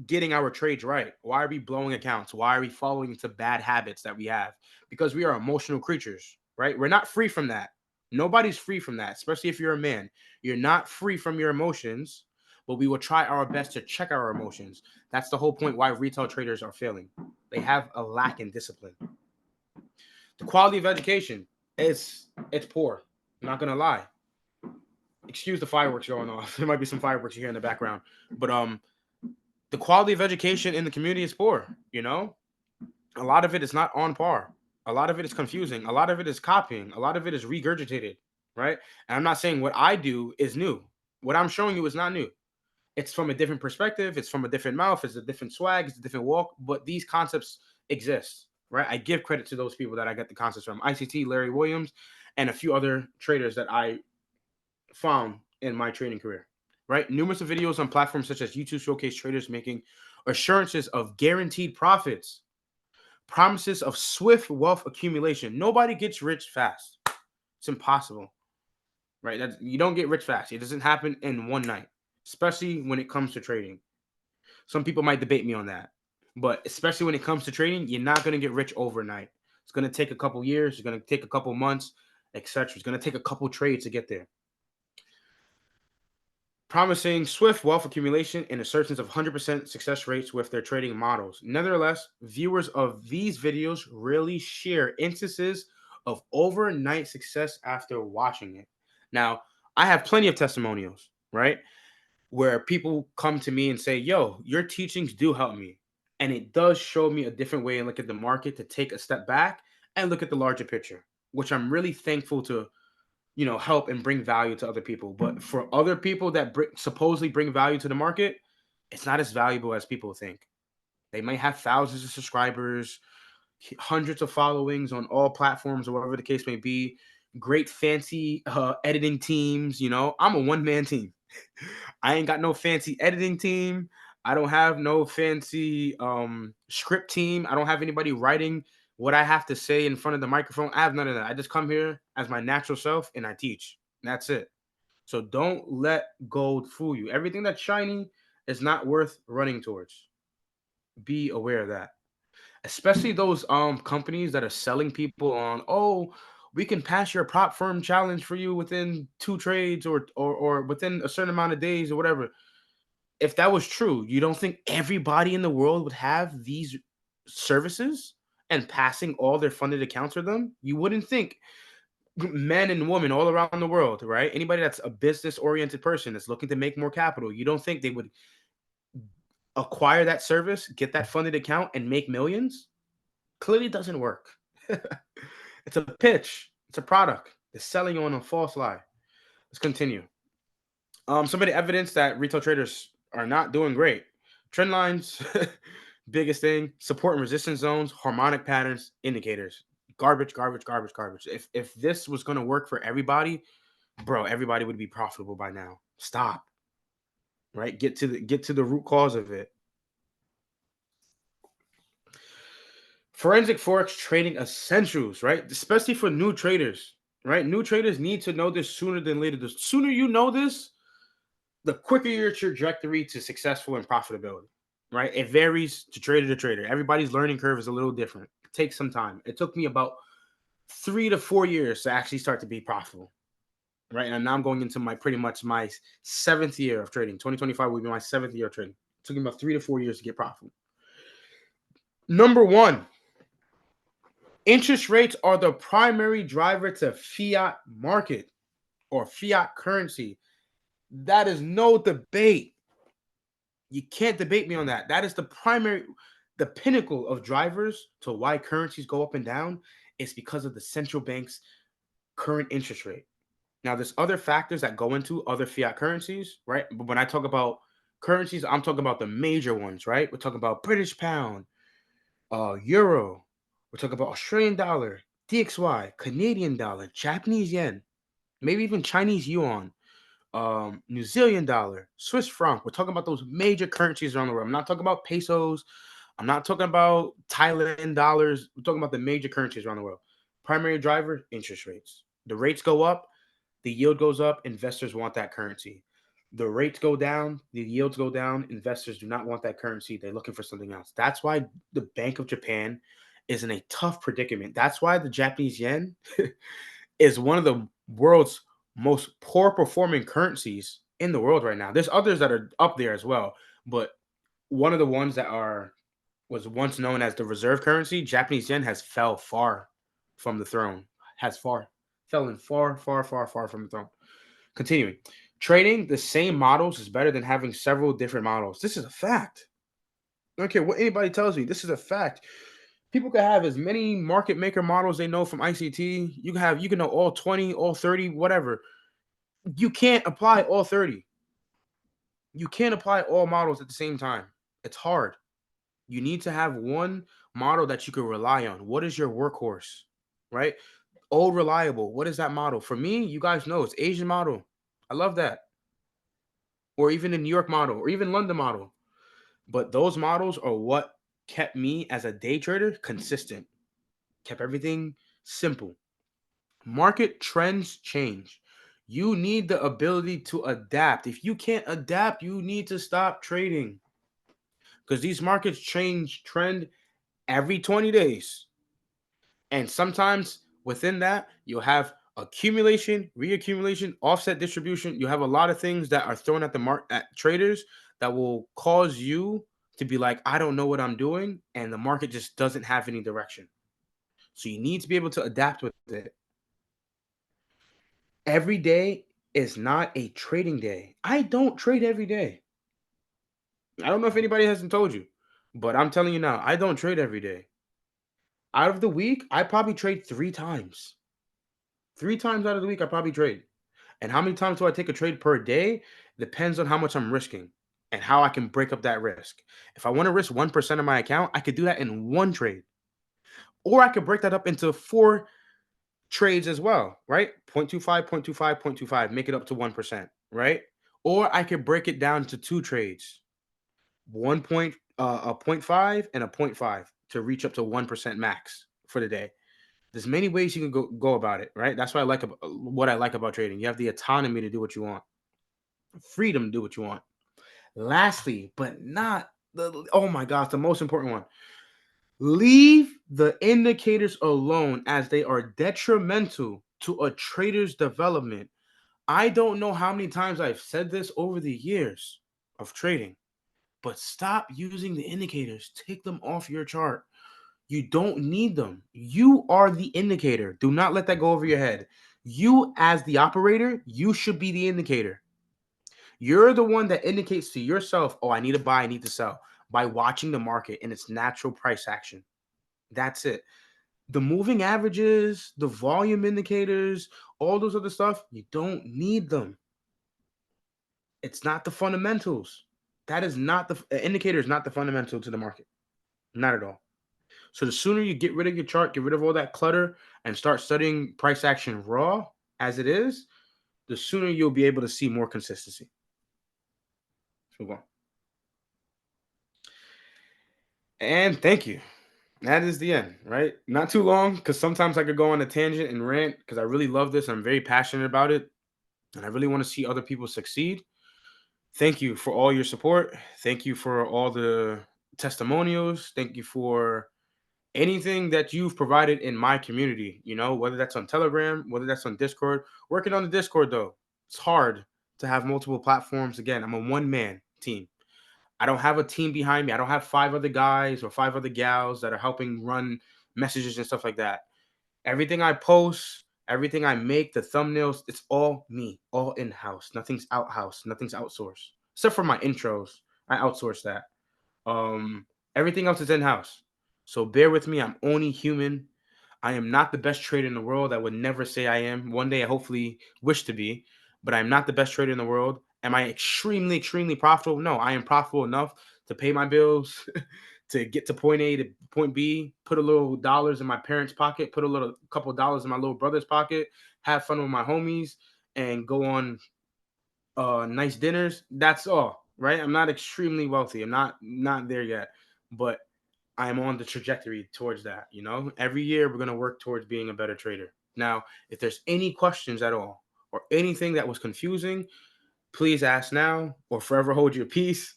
getting our trades right? Why are we blowing accounts? Why are we following into bad habits that we have? Because we are emotional creatures, right? We're not free from that. Nobody's free from that, especially if you're a man. You're not free from your emotions, but we will try our best to check our emotions. That's the whole point why retail traders are failing. They have a lack in discipline. The quality of education is it's poor. I'm not gonna lie. Excuse the fireworks going off. There might be some fireworks you hear in the background, but the quality of education in the community is poor. A lot of it is not on par. A lot of it is confusing. A lot of it is copying. A lot of it is regurgitated, right? And I'm not saying what I do is new. What I'm showing you is not new. It's from a different perspective. It's from a different mouth. It's a different swag. It's a different walk. But these concepts exist, right? I give credit to those people that I get the concepts from. ICT, Larry Williams, and a few other traders that I found in my trading career, right? Numerous of videos on platforms such as YouTube showcase traders making assurances of guaranteed profits, promises of swift wealth accumulation. Nobody gets rich fast. It's impossible, right? You don't get rich fast. It doesn't happen in one night, especially when it comes to trading. Some people might debate me on that, but especially when it comes to trading, you're not going to get rich overnight. It's going to take a couple years. It's going to take a couple months, etc. It's going to take a couple trades to get there. Promising swift wealth accumulation and assertions of 100% success rates with their trading models. Nevertheless, viewers of these videos rarely share instances of overnight success after watching it. Now, I have plenty of testimonials, right? Where people come to me and say, "Yo, your teachings do help me. And it does show me a different way and look at the market to take a step back and look at the larger picture, which I'm really thankful to, help and bring value to other people. But for other people that supposedly bring value to the market, it's not as valuable as people think. They might have thousands of subscribers, hundreds of followings on all platforms or whatever the case may be. Great fancy editing teams. I'm a one man team. I ain't got no fancy editing team. I don't have no fancy script team. I don't have anybody writing what I have to say in front of the microphone. I have none of that. I just come here as my natural self and I teach. That's it. So don't let gold fool you. Everything that's shiny is not worth running towards. Be aware of that. Especially those companies that are selling people on, oh, we can pass your prop firm challenge for you within two trades or within a certain amount of days or whatever. If that was true, you don't think everybody in the world would have these services and passing all their funded accounts for them? You wouldn't think men and women all around the world, right? Anybody that's a business oriented person that's looking to make more capital, you don't think they would acquire that service, get that funded account, and make millions? Clearly doesn't work. It's a pitch. It's a product. They're selling you on a false lie. Let's continue. Some of the evidence that retail traders are not doing great. Trend lines, biggest thing. Support and resistance zones, harmonic patterns, indicators. Garbage, garbage, garbage, garbage. If this was going to work for everybody, bro, everybody would be profitable by now. Stop. Right? Get to the root cause of it. Forensic Forex trading essentials, right? Especially for new traders, right? New traders need to know this sooner than later. The sooner you know this, the quicker your trajectory to successful and profitability, right? It varies to trader to trader. Everybody's learning curve is a little different. It takes some time. It took me about 3 to 4 years to actually start to be profitable, right? And now I'm going into my pretty much my seventh year of trading. 2025 will be my seventh year of trading. It took me about 3 to 4 years to get profitable. Number one, interest rates are the primary driver to fiat market or fiat currency. That is no debate. You can't debate me on that. That is the pinnacle of drivers to why currencies go up and down. It's because of the central bank's current interest rate. Now, there's other factors that go into other fiat currencies, right? But when I talk about currencies, I'm talking about the major ones, right? We're talking about British pound, euro. We're talking about Australian dollar, DXY, Canadian dollar, Japanese yen, maybe even Chinese yuan, New Zealand dollar, Swiss franc. We're talking about those major currencies around the world. I'm not talking about pesos. I'm not talking about Thailand dollars. We're talking about the major currencies around the world. Primary driver, interest rates. The rates go up, the yield goes up. Investors want that currency. The rates go down, the yields go down. Investors do not want that currency. They're looking for something else. That's why the Bank of Japan is in a tough predicament. That's why the Japanese yen is one of the world's most poor performing currencies in the world right now. There's others that are up there as well, but one of the ones that are was once known as the reserve currency, Japanese yen has fell far from the throne. Has far fallen far, far, far, far from the throne. Continuing. Trading the same models is better than having several different models. This is a fact. I don't care what anybody tells me. This is a fact. People can have as many market maker models they know from ICT. You can know all 20, all 30, whatever. You can't apply all 30. You can't apply all models at the same time. It's hard. You need to have one model that you can rely on. What is your workhorse? Right? Old reliable. What is that model? For me, you guys know it's Asian model. I love that. Or even the New York model, or even London model. But those models are what kept me as a day trader consistent. Kept everything simple. Market trends change. You need the ability to adapt. If you can't adapt, you need to stop trading because these markets change trend every 20 days. And sometimes within that, you'll have accumulation, reaccumulation, offset distribution. You have a lot of things that are thrown at the at traders that will cause you to be like, I don't know what I'm doing, and the market just doesn't have any direction. So you need to be able to adapt with it. Every day is not a trading day. I don't trade every day. I don't know if anybody hasn't told you. But I'm telling you now, I don't trade every day. Out of the week, I probably trade 3 times. 3 times out of the week, I probably trade. And how many times do I take a trade per day? Depends on how much I'm risking and how I can break up that risk. If I want to risk 1% of my account, I could do that in one trade. Or I could break that up into four trades as well, right? 0.25, 0.25, 0.25, make it up to 1%, right? Or I could break it down to two trades, a point 0.5 and a point 0.5 to reach up to 1% max for the day. There's many ways you can go about it, right? That's what I like about trading. You have the autonomy to do what you want, freedom to do what you want. Lastly, but not the oh my gosh, the most important one. Leave the indicators alone as they are detrimental to a trader's development. I don't know how many times I've said this over the years of trading, but stop using the indicators. Take them off your chart. You don't need them. You are the indicator. Do not let that go over your head. You, as the operator, you should be the indicator. You're the one that indicates to yourself, oh, I need to buy, I need to sell, by watching the market in its natural price action. That's it. The moving averages, the volume indicators, all those other stuff, you don't need them. It's not the fundamentals. That is not the indicator is not the fundamental to the market. Not at all. So the sooner you get rid of your chart, get rid of all that clutter, and start studying price action raw as it is, the sooner you'll be able to see more consistency. Let's move on. And thank you. That is the end, right? Not too long, because sometimes I could go on a tangent and rant because I really love this. I'm very passionate about it, and I really want to see other people succeed. Thank you for all your support. Thank you for all the testimonials. Thank you for anything that you've provided in my community, whether that's on Telegram, whether that's on Discord. Working on the Discord, though, it's hard to have multiple platforms. Again, I'm a one-man team. I don't have a team behind me. I don't have 5 other guys or 5 other gals that are helping run messages and stuff like that. Everything I post, everything I make, the thumbnails, it's all me, all in-house. Nothing's out-house. Nothing's outsourced. Except for my intros. I outsource that. Um, Everything else is in-house. So bear with me. I'm only human. I am not the best trader in the world. I would never say I am. One day I hopefully wish to be, but I'm not the best trader in the world. Am I extremely, extremely profitable? No, I am profitable enough to pay my bills, to get to point A to point B, put a little dollars in my parents' pocket, put a little couple dollars in my little brother's pocket, have fun with my homies, and go on nice dinners. That's all, right? I'm not extremely wealthy. I'm not there yet, but I'm on the trajectory towards that. Every year we're gonna work towards being a better trader. Now, if there's any questions at all or anything that was confusing, please ask now or forever hold your peace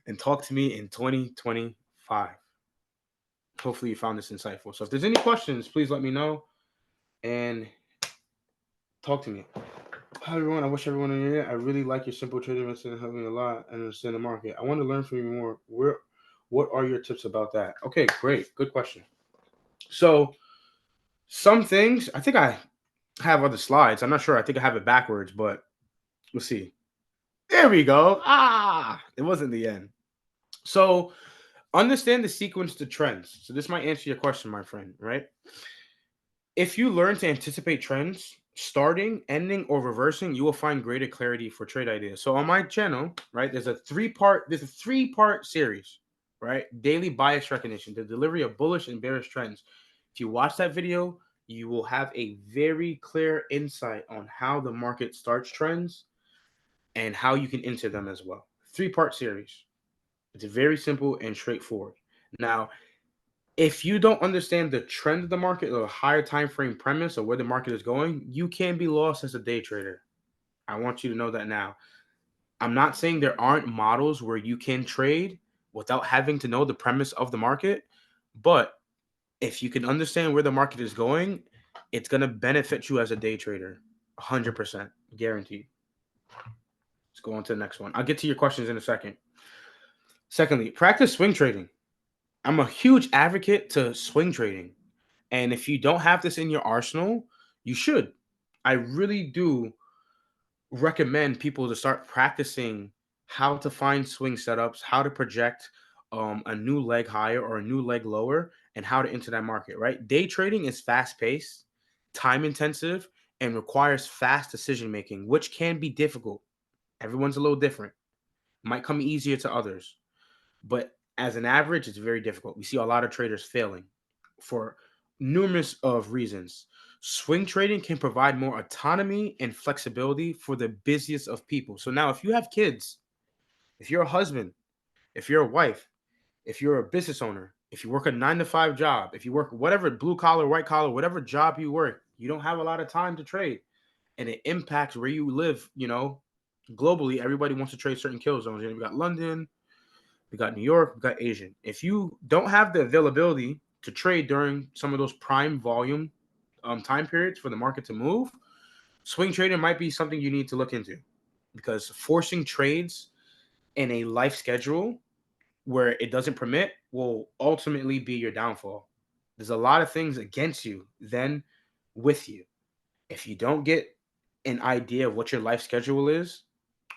and talk to me in 2025. Hopefully you found this insightful. So if there's any questions, please let me know and talk to me. Hi everyone, I wish everyone in here. I really like your simple trading method and helped me a lot and understand the market. I want to learn from you more. What are your tips about that? Okay, great. Good question. So some things, I think I have other slides. I'm not sure. I think I have it backwards, but we'll see. There we go. It wasn't the end. So understand the sequence to trends. So this might answer your question, my friend, right? If you learn to anticipate trends, starting, ending, or reversing, you will find greater clarity for trade ideas. So on my channel, right, there's a three-part series, right? Daily bias recognition, the delivery of bullish and bearish trends. If you watch that video, you will have a very clear insight on how the market starts trends and how you can enter them as well. Three-part series. It's very simple and straightforward. Now, if you don't understand the trend of the market or a higher time frame premise or where the market is going, you can be lost as a day trader. I want you to know that now. I'm not saying there aren't models where you can trade without having to know the premise of the market, but if you can understand where the market is going, it's going to benefit you as a day trader. 100% guaranteed. Let's go on to the next one. I'll get to your questions in a second. Secondly, practice swing trading. I'm a huge advocate to swing trading. And if you don't have this in your arsenal, you should. I really do recommend people to start practicing how to find swing setups, how to project, a new leg higher or a new leg lower, and how to enter that market, right? Day trading is fast paced, time intensive, and requires fast decision making, which can be difficult. Everyone's a little different. Might come easier to others, but as an average, it's very difficult. We see a lot of traders failing for numerous of reasons. Swing trading can provide more autonomy and flexibility for the busiest of people. So now, if you have kids, if you're a husband, if you're a wife, if you're a business owner, if you work a 9 to 5 job, if you work whatever blue collar, white collar, whatever job you work, you don't have a lot of time to trade, and it impacts where you live. Globally, everybody wants to trade certain kill zones. We got London, we got New York, we got Asian. If you don't have the availability to trade during some of those prime volume time periods for the market to move, swing trading might be something you need to look into, because forcing trades in a life schedule where it doesn't permit will ultimately be your downfall. There's a lot of things against you than with you. If you don't get an idea of what your life schedule is,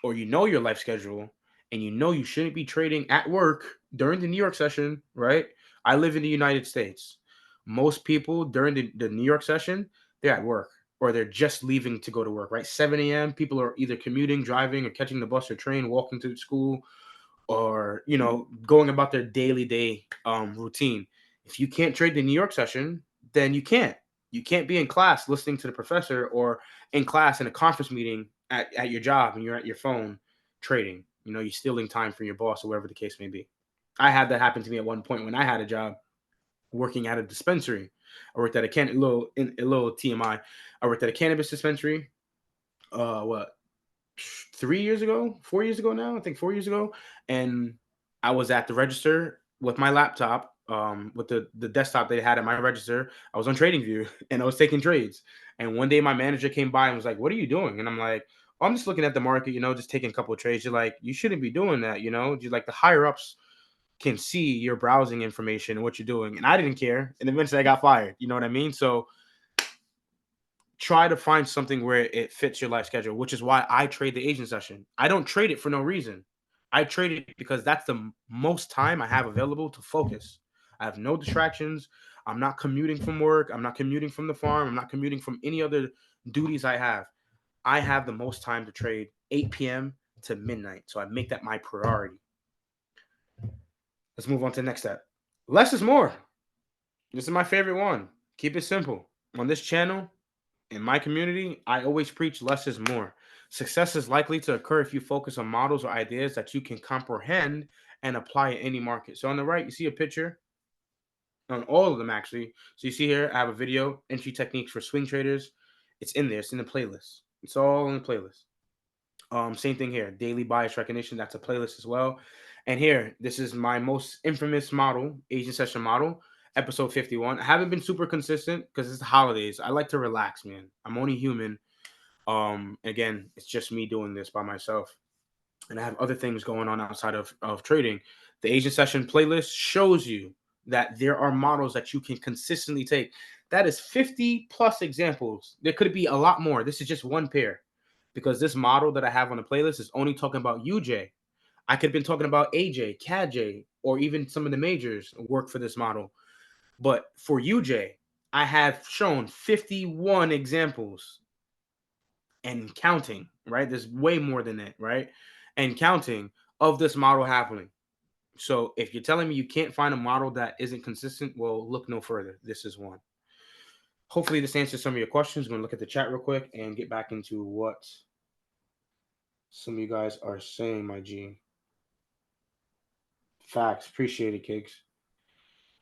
or you know your life schedule, and you know you shouldn't be trading at work during the New York session, right? I live in the United States. Most people during the New York session, they're at work or they're just leaving to go to work, right? 7 a.m. People are either commuting, driving, or catching the bus or train, walking to school, or going about their daily day routine. If you can't trade the New York session, then you can't be in class listening to the professor, or in class in a conference meeting at your job, and you're at your phone trading. You're stealing time from your boss, or whatever the case may be. I had that happen to me at one point when I had a job working at a dispensary. I worked at a little TMI. I worked at a cannabis dispensary. What 3 years ago, 4 years ago now, I think 4 years ago. And I was at the register with my laptop, with the desktop they had at my register. I was on TradingView and I was taking trades. And one day my manager came by and was like, "What are you doing?" And I'm like, "Oh, I'm just looking at the market, just taking a couple of trades." You're like, "You shouldn't be doing that, You're like, the higher ups can see your browsing information and what you're doing." And I didn't care. And eventually I got fired. You know what I mean? So try to find something where it fits your life schedule, which is why I trade the Asian session. I don't trade it for no reason. I trade it because that's the most time I have available to focus. I have no distractions. I'm not commuting from work. I'm not commuting from the farm. I'm not commuting from any other duties I have. I have the most time to trade 8 p.m. to midnight. So I make that my priority. Let's move on to the next step. Less is more. This is my favorite one. Keep it simple. On this channel, in my community, I always preach less is more. Success is likely to occur if you focus on models or ideas that you can comprehend and apply in any market. So on the right, you see a picture on all of them, actually. So you see here, I have a video, entry techniques for swing traders. It's in there. It's in the playlist. It's all in the playlist. Same thing here. Daily bias recognition. That's a playlist as well. And here, this is my most infamous model, Asian session model, episode 51. I haven't been super consistent because it's the holidays. I like to relax, man. I'm only human. Again, it's just me doing this by myself, and I have other things going on outside of trading. The Asian session playlist shows you that there are models that you can consistently take. That is 50 plus examples. There could be a lot more. This is just one pair, because this model that I have on the playlist is only talking about UJ. I could have been talking about AJ, CADJ, or even some of the majors work for this model. But for UJ, I have shown 51 examples and counting, right? There's way more than that, right? And counting of this model happening. So if you're telling me you can't find a model that isn't consistent, well, look no further. This is one. Hopefully this answers some of your questions. I'm going to look at the chat real quick and get back into what some of you guys are saying, my G. Facts. Appreciate it, Kigs.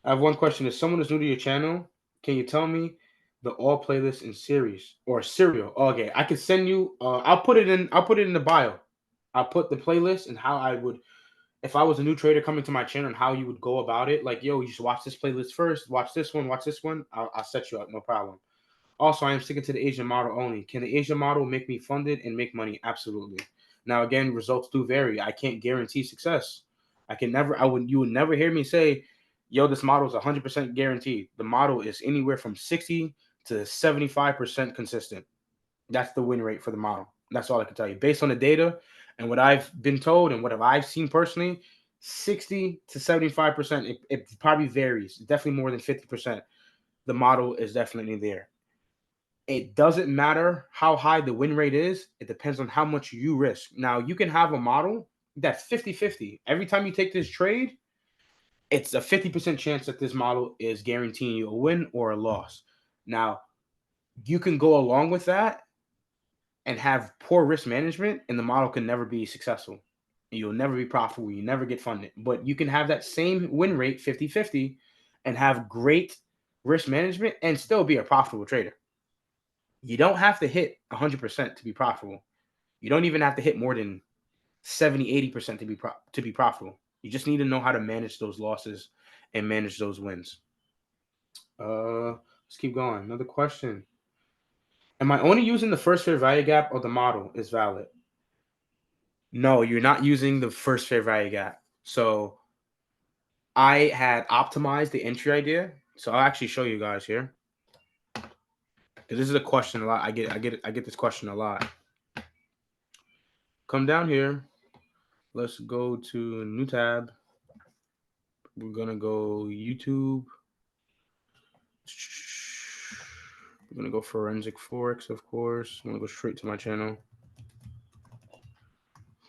I have one question. If someone is new to your channel, can you tell me the all playlist in series or serial? Okay, I can send you. I'll put it in. I'll put it in the bio. I'll put the playlist and how I would, if I was a new trader coming to my channel, and how you would go about it. Like, yo, you should watch this playlist first. Watch this one. Watch this one. I'll set you up. No problem. Also, I am sticking to the Asian model only. Can the Asian model make me funded and make money? Absolutely. Now, again, results do vary. I can't guarantee success. I can never. I would. You would never hear me say, "Yo, this model is 100% guaranteed." The model is anywhere from 60 to 75% consistent. That's the win rate for the model. That's all I can tell you. Based on the data and what I've been told and what I've seen personally, 60 to 75%. It probably varies. Definitely more than 50%. The model is definitely there. It doesn't matter how high the win rate is. It depends on how much you risk. Now, you can have a model that's 50-50. Every time you take this trade, it's a 50% chance that this model is guaranteeing you a win or a loss. Now, you can go along with that and have poor risk management, and the model can never be successful. You'll never be profitable. You never get funded. But you can have that same win rate, 50-50, and have great risk management and still be a profitable trader. You don't have to hit 100% to be profitable. You don't even have to hit more than 70-80% to be profitable. You just need to know how to manage those losses and manage those wins. Let's keep going. Another question. Am I only using the first fair value gap or the model is valid? No, you're not using the first fair value gap. So I had optimized the entry idea. So I'll actually show you guys here. Because this is a question a lot. I get this question a lot. Come down here. Let's go to a new tab. We're gonna go YouTube. We're gonna go forensic Forex, of course. I'm gonna go straight to my channel.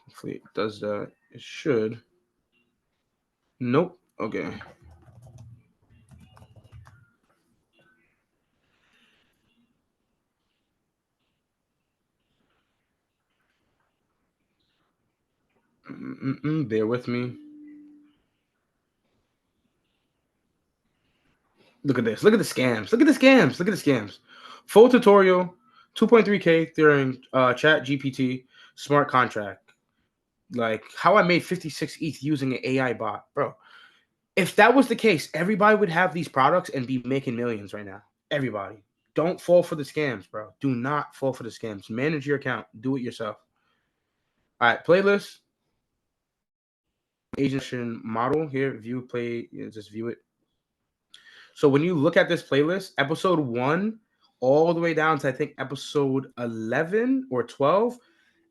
Hopefully it does that. It should. Nope. Okay. Bear with me. Look at this. Look at the scams. Look at the scams. Look at the scams. Full tutorial, 2.3K during Chat GPT smart contract. Like how I made 56 ETH using an AI bot, bro. If that was the case, everybody would have these products and be making millions right now. Everybody. Don't fall for the scams, bro. Do not fall for the scams. Manage your account. Do it yourself. All right, playlist. Asian model here. View play. Just view it. So when you look at this playlist, episode 1 all the way down to I think episode 11 or 12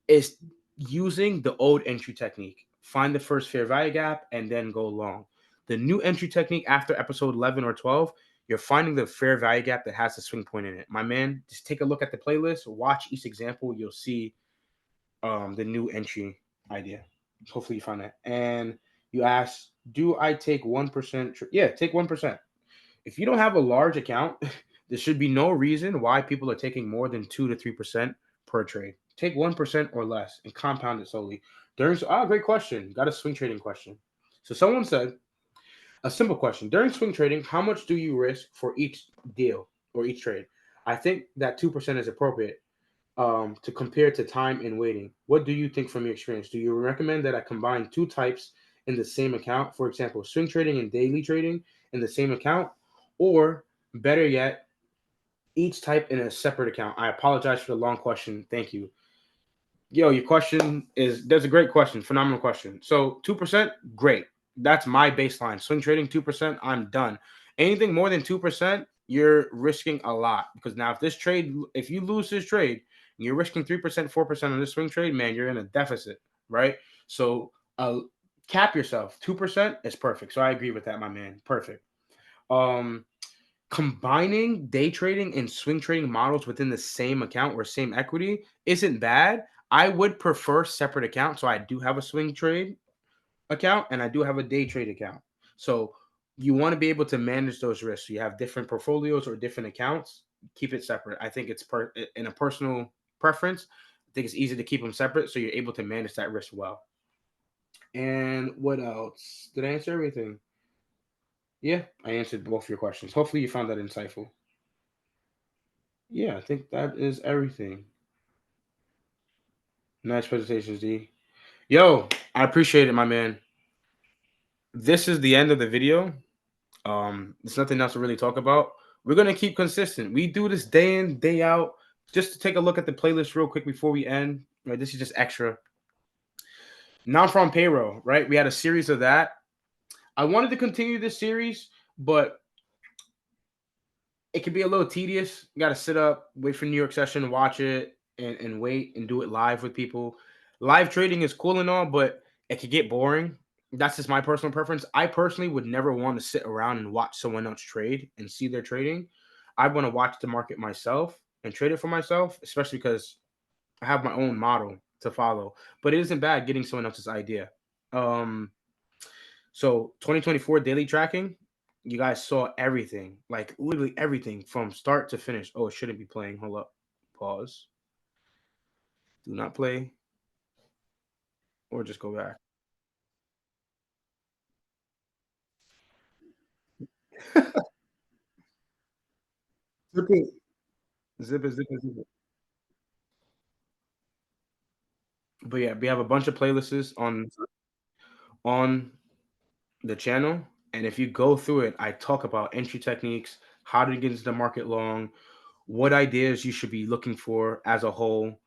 is using the old entry technique. Find the first fair value gap and then go long. The new entry technique after episode 11 or 12, you're finding the fair value gap that has the swing point in it. My man, just take a look at the playlist, watch each example, you'll see the new entry idea. Hopefully you find that. And you ask, do I take 1%? Yeah, take 1%. If you don't have a large account, there should be no reason why people are taking more than 2 to 3% per trade. Take 1% or less and compound it slowly. Great question. Got a swing trading question. So someone said, a simple question. During swing trading, how much do you risk for each deal or each trade? I think that 2% is appropriate to compare to time and waiting. What do you think from your experience? Do you recommend that I combine two types in the same account? For example, swing trading and daily trading in the same account? Or better yet, each type in a separate account? I apologize for the long question. Thank you. Yo, your question there's a great question, phenomenal question. So 2%, great. That's my baseline. Swing trading 2%, I'm done. Anything more than 2%, you're risking a lot because now if you lose this trade, you're risking 3%, 4% on this swing trade, man, you're in a deficit, right? So cap yourself. 2% is perfect. So I agree with that, my man. Perfect. Combining day trading and swing trading models within the same account or same equity isn't bad. I would prefer separate accounts. So I do have a swing trade account and I do have a day trade account. So you want to be able to manage those risks. So you have different portfolios or different accounts. Keep it separate. I think it's in a personal preference. I think it's easy to keep them separate so you're able to manage that risk well. And what else? Did I answer everything? Yeah, I answered both your questions. Hopefully you found that insightful. Yeah, I think that is everything. Nice presentations, D. Yo, I appreciate it, my man. This is the end of the video. There's nothing else to really talk about. We're gonna keep consistent. We do this day in, day out. Just to take a look at the playlist real quick before we end. Right, this is just extra. Non-farm payroll, right? We had a series of that. I wanted to continue this series, but it can be a little tedious. You got to sit up, wait for New York session, watch it, and wait and do it live with people. Live trading is cool and all, but it could get boring. That's just my personal preference. I personally would never want to sit around and watch someone else trade and see their trading. I want to watch the market myself and trade it for myself, especially because I have my own model to follow. But it isn't bad getting someone else's idea. Um, so 2024 daily tracking, you guys saw everything, like literally everything from start to finish. Oh, it shouldn't be playing. Hold up. Pause. Do not play or just go back. Zip it. Zip it, zip it, zip it. But yeah, we have a bunch of playlists on the channel. And if you go through it, I talk about entry techniques, how to get into the market long, what ideas you should be looking for as a whole,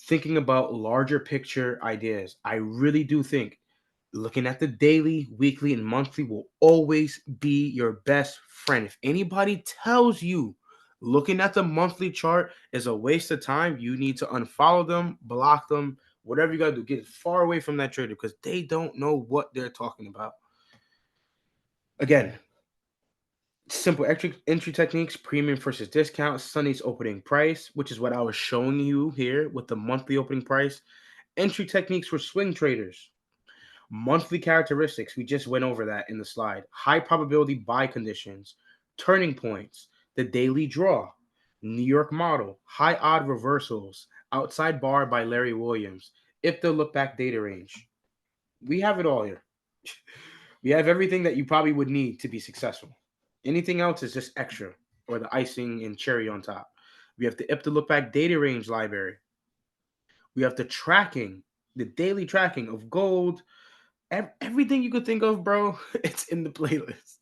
thinking about larger picture ideas. I really do think looking at the daily, weekly, and monthly will always be your best friend. If anybody tells you looking at the monthly chart is a waste of time, you need to unfollow them, block them, whatever you got to do. Get far away from that trader because they don't know what they're talking about. Again, simple entry techniques, premium versus discount, Sunday's opening price, which is what I was showing you here with the monthly opening price. Entry techniques for swing traders. Monthly characteristics, we just went over that in the slide. High probability buy conditions, turning points, the daily draw, New York model, high odd reversals, outside bar by Larry Williams, if the look back data range. We have it all here. We have everything that you probably would need to be successful. Anything else is just extra or the icing and cherry on top. We have the if the look back data range library. We have the tracking, the daily tracking of gold, everything you could think of, bro. It's in the playlist.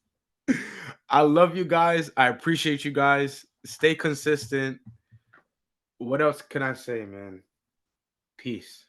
I love you guys. I appreciate you guys. Stay consistent. What else can I say, man? Peace.